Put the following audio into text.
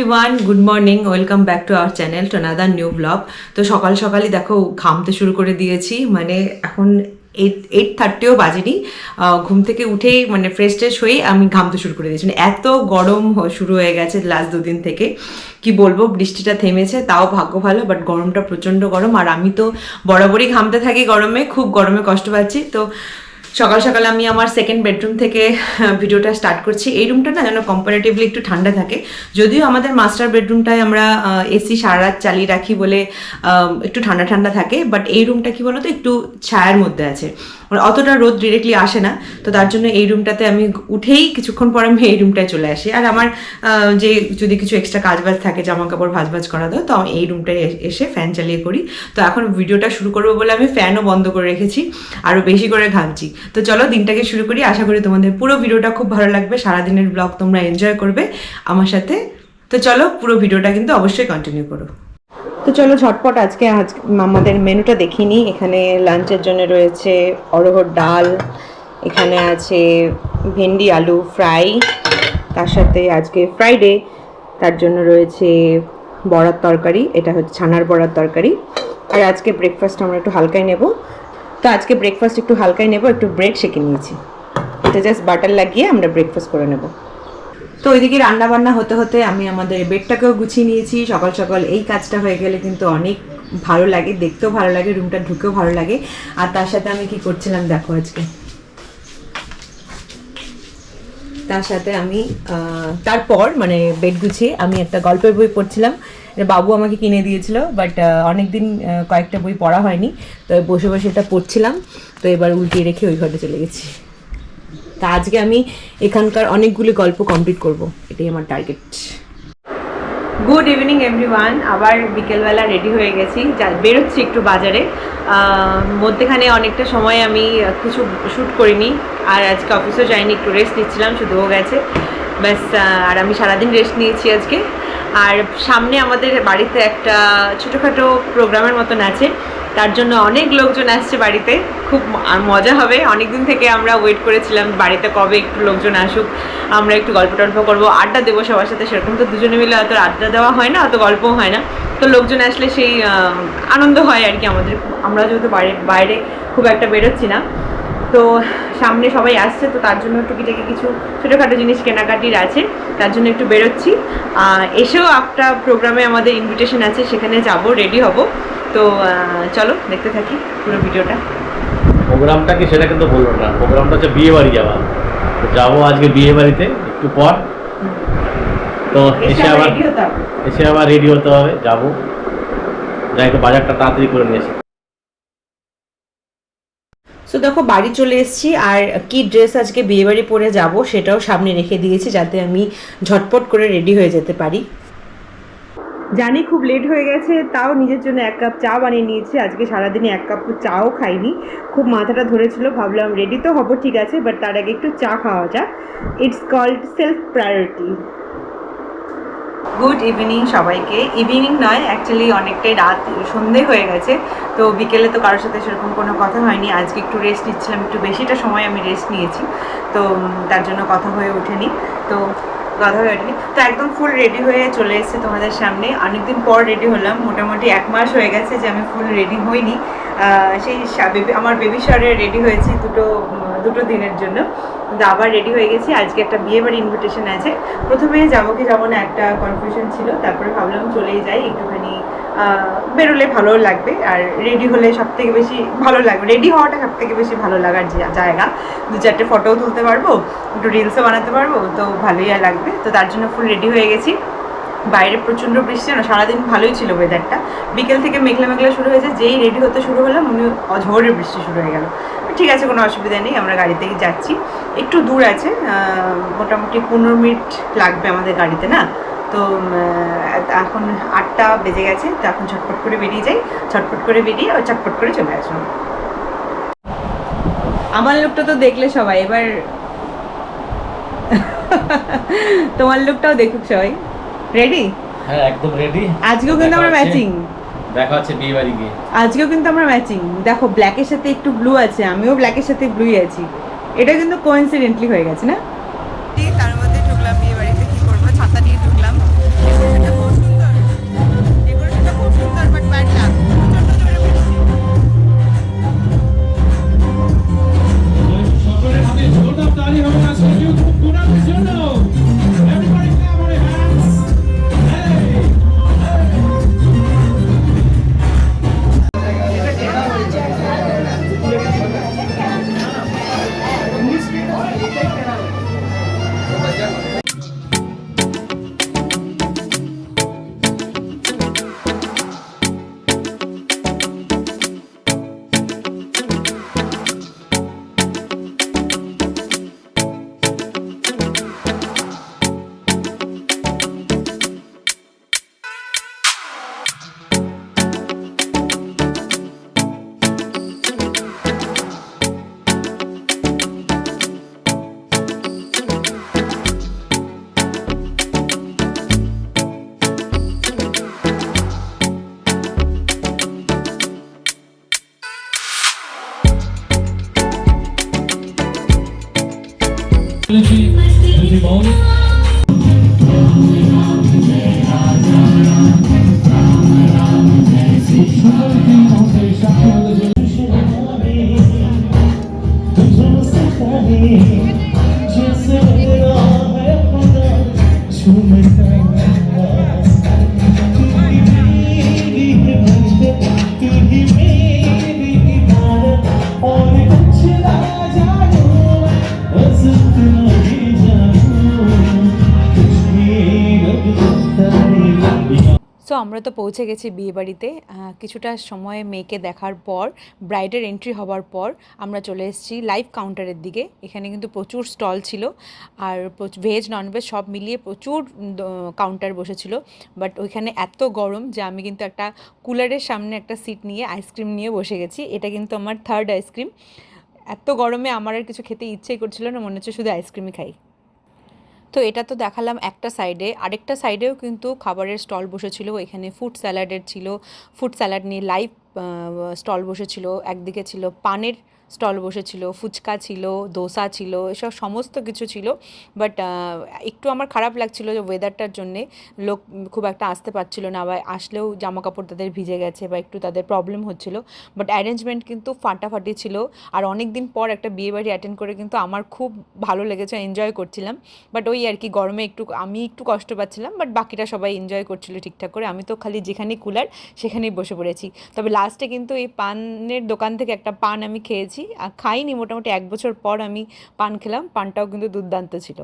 Everyone, good morning, welcome back to our channel to another new blog. তো সকাল সকালই দেখো ঘামতে শুরু করে দিয়েছি, মানে এখন 8:30ও বাজেনি। ঘুম থেকে উঠেই মানে ফ্রেশ ট্রেশ হয়েই আমি ঘামতে শুরু করে দিয়েছি। মানে এত গরম শুরু হয়ে গেছে লাস্ট দুদিন থেকে, কি বলবো। বৃষ্টিটা থেমেছে, তাও ভাগ্য ভালো, বাট গরমটা প্রচণ্ড গরম। আর আমি তো বরাবরই ঘামতে থাকি গরমে, খুব গরমে কষ্ট পাচ্ছি। তো সকাল সকাল আমি আমার সেকেন্ড বেডরুম থেকে ভিডিওটা স্টার্ট করছি। এই রুমটা না যেন কম্পারেটিভলি একটু ঠান্ডা থাকে, যদিও আমাদের মাস্টার বেডরুমটায় আমরা এসি সারা রাত চালিয়ে রাখি বলে একটু ঠান্ডা ঠান্ডা থাকে, বাট এই রুমটা কি বলতো একটু ছায়ার মধ্যে আছে, অতটা রোদ ডিরেক্টলি আসে না। তো তার জন্য এই রুমটাতে আমি উঠেই কিছুক্ষণ পর আমি এই রুমটায় চলে আসি। আর আমার যে যদি কিছু এক্সট্রা কাজ বাজ থাকে, জামা কাপড় ভাজ করা দাও, তো আমি এই রুমটায় এসে ফ্যান চালিয়ে করি। তো এখন ভিডিওটা শুরু করবো বলে আমি ফ্যানও বন্ধ করে রেখেছি, আরও বেশি করে ঘামছি। তো চলো দিনটাকে শুরু করি। আশা করি তোমাদের পুরো ভিডিওটা খুব ভালো লাগবে, সারাদিনের ব্লগ তোমরা এনজয় করবে আমার সাথে। তো চলো পুরো ভিডিওটা কিন্তু অবশ্যই কন্টিনিউ করো। তো চলো ঝটপট আজকে আমাদের মেনুটা দেখিনি। এখানে লাঞ্চের জন্য রয়েছে অড়হর ডাল, এখানে আছে ভেন্ডি আলু ফ্রাই, তার সাথে আজকে ফ্রাইডে তার জন্য রয়েছে বড়ার তরকারি, এটা হচ্ছে ছানার বড়ার তরকারি। আর আজকে ব্রেকফাস্ট আমরা একটু হালকাই নেব। তো আজকে ব্রেকফাস্ট একটু হালকাই নেব, একটু ব্রেড সেঁকে নিয়েছি, এটা জাস্ট বাটার লাগিয়ে আমরা ব্রেকফাস্ট করে নেব। তো ওইদিকে রান্না বান্না হতে হতে আমি আমাদের বেডটাকেও গুছিয়ে নিয়েছি। সকাল সকাল এই কাজটা হয়ে গেলে কিন্তু অনেক ভালো লাগে, দেখতেও ভালো লাগে, রুমটা ঢুকেও ভালো লাগে। আর তার সাথে আমি কি করছিলাম দেখো আজকে, তার সাথে আমি তারপর মানে বেড গুছিয়ে আমি একটা গল্পের বই পড়ছিলাম। বাবু আমাকে কিনে দিয়েছিল, বাট অনেকদিন কয়েকটা বই পড়া হয়নি, তো বসে বসে এটা পড়ছিলাম। তো এবার উল্টিয়ে রেখে ওই ঘরে চলে গেছি। তা আজকে আমি এখানকার অনেকগুলি গল্প কমপ্লিট করব, এটাই আমার টার্গেট। গুড ইভিনিং এভরিওয়ান, আবার বিকেলবেলা রেডি হয়ে গেছি, বেরোচ্ছি একটু বাজারে। মধ্যেখানে অনেকটা সময় আমি কিছু শ্যুট করিনি, আর আজকে অফিসেও যাইনি, একটু রেস্ট নিচ্ছিলাম, শুধুও গেছে ব্যাস। আর আমি সারাদিন রেস্ট নিয়েছি আজকে। আর সামনে আমাদের বাড়িতে একটা ছোটোখাটো প্রোগ্রামের মতন আছে, তার জন্য অনেক লোকজন আসছে বাড়িতে, খুব মজা হবে। অনেক দিন থেকে আমরা ওয়েট করেছিলাম বাড়িতে কবে একটু লোকজন আসুক, আমরা একটু গল্প টল্প করবো, আড্ডা দেবো সবার সাথে। সেরকম তো দুজনে মিলে অত আড্ডা দেওয়া হয় না, অত গল্পও হয় না। তো লোকজন আসলে সেই আনন্দ হয় আর কি আমাদের। আমরা যেহেতু বাইরে খুব একটা বেরোচ্ছি না, তো সামনে সবাই আসছে, তো তার জন্য টুকিটাকি কিছু ছোটোখাটো জিনিস কেনাকাটির আছে, তার জন্য একটু বেরোচ্ছি। এসেও একটা প্রোগ্রামে আমাদের ইনভিটেশন আছে, সেখানে যাব, রেডি হব। তো চলো দেখতে থাকি পুরো ভিডিওটা। প্রোগ্রামটা কি সেটা কিন্তু বলবো না, প্রোগ্রামটা হচ্ছে বিয়ে বাড়ি যাওয়া। তো যাবো আজকে বিয়ে বাড়িতে একটু পর, তো এসে আবার রেডি হতে হবে, যাবো, যাই একটু বাজারটা তাড়াতাড়ি করে নিয়েছি। সো দেখো বাড়ি চলে এসেছি, আর কি ড্রেস আজকে বিয়ে বাড়ি পরে যাব সেটাও সামনে রেখে দিয়েছি, যাতে আমি ঝটপট করে রেডি হয়ে যেতে পারি। জানি খুব লেট হয়ে গেছে, তাও নিজের জন্য 1 কাপ চা বানিয়ে নিয়েছি। আজকে সারাদিনে 1 কাপ চাও খাইনি, খুব মাথাটা ধরেছিল, ভাবলাম রেডি তো হবো ঠিক আছে, বাট তার আগে একটু চা খাওয়া যাক। It's called self priority. Good evening সবাইকে। ইভিনিং নয়, অ্যাকচুয়ালি অনেকটাই রাত, সন্ধে হয়ে গেছে। তো বিকেলে তো কারোর সাথে সেরকম কোনো কথা হয়নি, আজকে একটু রেস্ট নিচ্ছিলাম, একটু বেশিটা সময় আমি রেস্ট নিয়েছি, তো তার জন্য কথা হয়ে ওঠেনি। তো একদম ফুল রেডি হয়ে চলে এসেছে তোমাদের সামনে। অনেকদিন পর রেডি হলাম, মোটামুটি 1 মাস হয়ে গেছে যে আমি ফুল রেডি হইনি। সেই আমার বেবি শাওয়ারে রেডি হয়েছি দুটো দিনের জন্য, কিন্তু আবার রেডি হয়ে গেছি। আজকে একটা বিয়ে বাড়ি ইনভিটেশন আছে, প্রথমে যাবো কি যাবো না একটা কনফিউশন ছিল, তারপরে ভাবলাম চলেই যাই, একটুখানি বেরোলে ভালো লাগবে, আর রেডি হলে সব থেকে বেশি ভালো লাগবে, রেডি হওয়াটা সব থেকে বেশি ভালো লাগার জায়গা। 2-4টে ফটোও তুলতে পারবো, একটু রিলসও বানাতে পারবো, তো ভালোই লাগবে। তো তার জন্য ফুল রেডি হয়ে গেছি। বাইরে প্রচণ্ড বৃষ্টি, না সারাদিন ভালোই ছিল ওয়েদারটা, বিকেল থেকে মেঘলা মেঘলা শুরু হয়েছে, যেই রেডি হতে শুরু হলাম উনি অঝোরের বৃষ্টি শুরু হয়ে গেল। ঠিক আছে, কোনো অসুবিধা নেই, আমরা গাড়িতেই যাচ্ছি, একটু দূর আছে, মোটামুটি 15 মিনিট লাগবে আমাদের গাড়িতে না। তো এখন 8টা বেজে গেছে, তো এখন ঝটপট করে বেরিয়ে যাই, ঝটপট করে বেরিয়ে চটপট করে চলে আসলাম। আমার লুকটা তো দেখলে সবাই, এবার তোমার লুকটাও দেখুক সবাই। রেডি? হ্যাঁ একদম রেডি। আজকেও কিন্তু আমরা ম্যাচিং, দেখা হচ্ছে বিয়ে বাড়ি গিয়ে। আজকেও কিন্তু আমরা ম্যাচিং, দেখো ব্ল্যাকের সাথে একটু ব্লু আছে, আমিও ব্ল্যাকের সাথে ব্লুই আছি, এটা কিন্তু কোইন্সিডেন্টলি হয়ে গেছে না। তার মধ্যে ঢুকলাম বিয়ে বাড়িতে, কি করবো, ছাতা নিয়ে ঢুকলাম। সো আমরা তো পৌঁছে গেছি বিয়েবাড়িতে। কিছুটা সময় মেয়েকে দেখার পর, ব্রাইডের এন্ট্রি হওয়ার পর আমরা চলে এসেছি লাইভ কাউন্টারের দিকে। এখানে কিন্তু প্রচুর স্টল ছিল, আর ভেজ ননভেজ সব মিলিয়ে প্রচুর কাউন্টার বসেছিল। বাট ওইখানে এত গরম যে আমি কিন্তু একটা কুলারের সামনে একটা সিট নিয়ে আইসক্রিম নিয়ে বসে গেছি। এটা কিন্তু আমার থার্ড আইসক্রিম। এত গরমে আমার আর কিছু খেতে ইচ্ছেই করছিল না, মনে হচ্ছে শুধু আইসক্রিমই খাই। তো এটা তো দেখালাম একটা সাইডে, আরেকটা সাইডেও কিন্তু খাবারের স্টল বসেছিল। এখানে ফুড স্যালাডের ছিল, ফুড স্যালাড নিয়ে লাইভ স্টল বসেছিল। একদিকে ছিল পানের স্টল বসেছিল, ফুচকা ছিল, দোসা ছিল, এসব সমস্ত কিছু ছিল। বাট একটু আমার খারাপ লাগছিল যে ওয়েদারটার জন্যে লোক খুব একটা আসতে পারছিল না, বা আসলেও জামা কাপড় তাদের ভিজে গেছে বা একটু তাদের প্রবলেম হচ্ছিল। বাট অ্যারেঞ্জমেন্ট কিন্তু ফাটাফাটি ছিল। আর অনেক দিন পর একটা বিয়েবাড়ি অ্যাটেন্ড করে কিন্তু আমার খুব ভালো লেগেছে, এনজয় করছিলাম। বাট ওই আর কি গরমে আমি একটু কষ্ট পাচ্ছিলাম, বাট বাকিরা সবাই এনজয় করছিল ঠিকঠাক করে। আমি তো খালি যেখানেই কুলার সেখানেই বসে পড়েছি। তবে লাস্টে কিন্তু এই পানের দোকান থেকে একটা পান আমি খেয়েছি, আর খাইনি, মোটামুটি 1 বছর পর আমি পান খেলাম। পানটাও কিন্তু দুর্দান্ত ছিল।